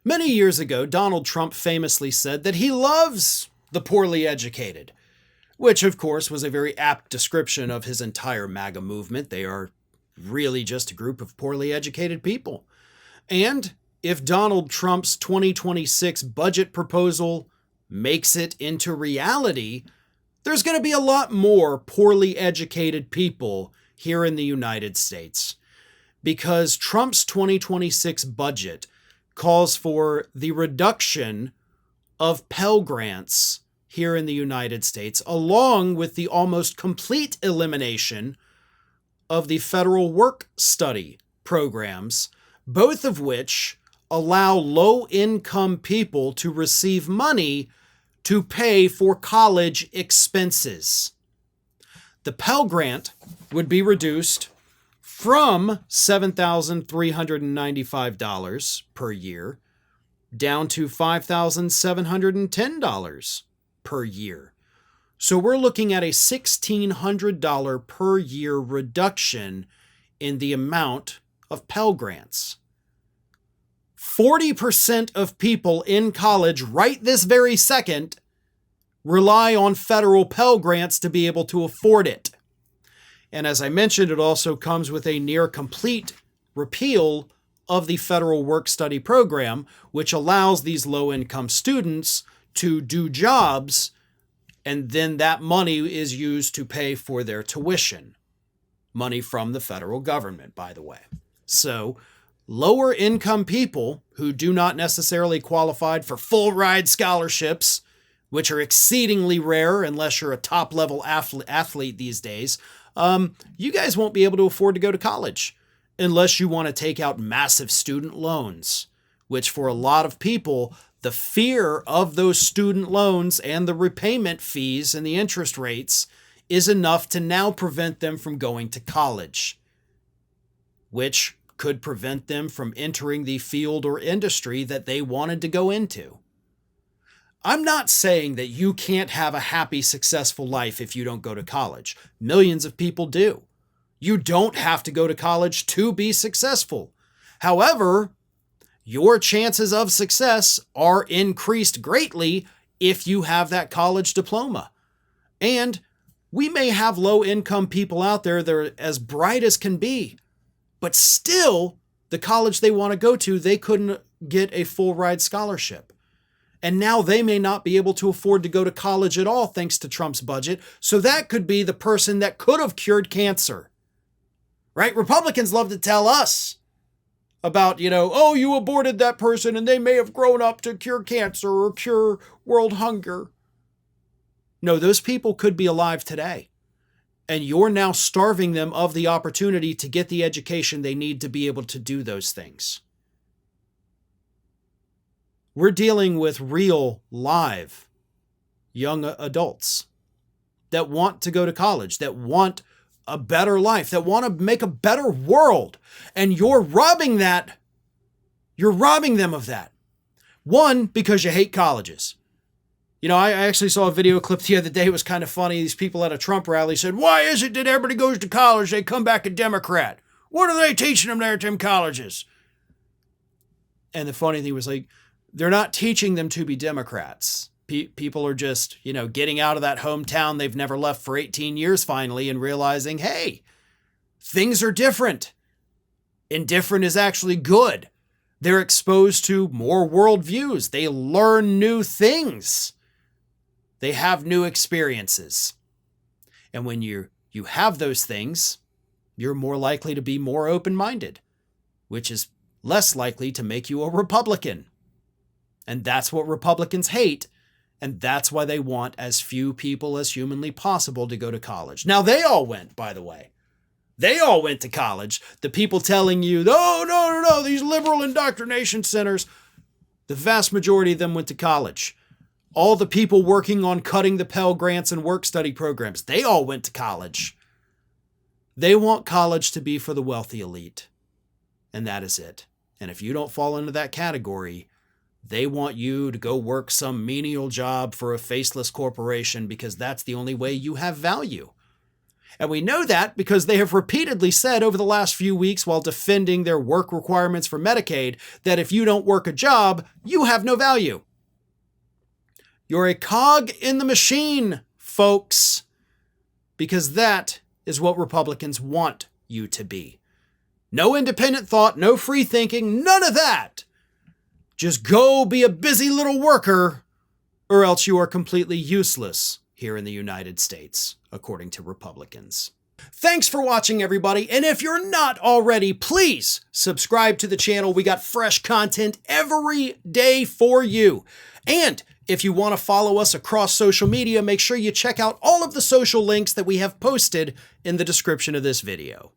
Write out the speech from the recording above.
Many years ago, Donald Trump famously said that he loves the poorly educated, which of course was a very apt description of his entire MAGA movement. They are really just a group of poorly educated people. And if Donald Trump's 2026 budget proposal makes it into reality, there's going to be a lot more poorly educated people here in the United States, because Trump's 2026 budget calls for the reduction of Pell Grants here in the United States, along with the almost complete elimination of the federal work study programs, both of which allow low-income people to receive money to pay for college expenses. The Pell Grant would be reduced from $7,395 per year down to $5,710 per year. So we're looking at a $1,600 per year reduction in the amount of Pell Grants. 40% of people in college right this very second rely on federal Pell Grants to be able to afford it. And as I mentioned, it also comes with a near complete repeal of the federal work study program, which allows these low-income students to do jobs, and then that money is used to pay for their tuition. Money from the federal government, by the way. So lower income people who do not necessarily qualify for full ride scholarships, which are exceedingly rare unless you're a top level athlete these days, you guys won't be able to afford to go to college unless you want to take out massive student loans, which for a lot of people, the fear of those student loans and the repayment fees and the interest rates is enough to now prevent them from going to college, which could prevent them from entering the field or industry that they wanted to go into. I'm not saying that you can't have a happy, successful life if you don't go to college. Millions of people do. You don't have to go to college to be successful. However, your chances of success are increased greatly if you have that college diploma. And we may have low-income people out there that are as bright as can be, but still, the college they want to go to, they couldn't get a full ride scholarship. And now they may not be able to afford to go to college at all thanks to Trump's budget. So that could be the person that could have cured cancer. Right? Republicans love to tell us about, oh, you aborted that person and they may have grown up to cure cancer or cure world hunger. No, those people could be alive today. And you're now starving them of the opportunity to get the education they need to be able to do those things. We're dealing with real, live, young adults that want to go to college, that want a better life, that want to make a better world. And you're robbing them of that. One, because you hate colleges. I actually saw a video clip the other day. It was kind of funny. These people at a Trump rally said, why is it that everybody goes to college, they come back a Democrat? What are they teaching them there at them colleges? And the funny thing was they're not teaching them to be Democrats. People are just, getting out of that hometown they've never left for 18 years finally and realizing, hey, things are different. And different is actually good. They're exposed to more worldviews. They learn new things. They have new experiences. And when you have those things, you're more likely to be more open-minded, which is less likely to make you a Republican. And that's what Republicans hate. And that's why they want as few people as humanly possible to go to college. Now, they all went, by the way. They all went to college. The people telling you, no, these liberal indoctrination centers, the vast majority of them went to college. All the people working on cutting the Pell Grants and work study programs, they all went to college. They want college to be for the wealthy elite. And that is it. And if you don't fall into that category, they want you to go work some menial job for a faceless corporation because that's the only way you have value. And we know that because they have repeatedly said over the last few weeks while defending their work requirements for Medicaid that if you don't work a job, you have no value. You're a cog in the machine, folks, because that is what Republicans want you to be. No independent thought, no free thinking, none of that. Just go be a busy little worker, or else you are completely useless here in the United States, according to Republicans. Thanks for watching, everybody. And if you're not already, please subscribe to the channel. We got fresh content every day for you. And if you want to follow us across social media, make sure you check out all of the social links that we have posted in the description of this video.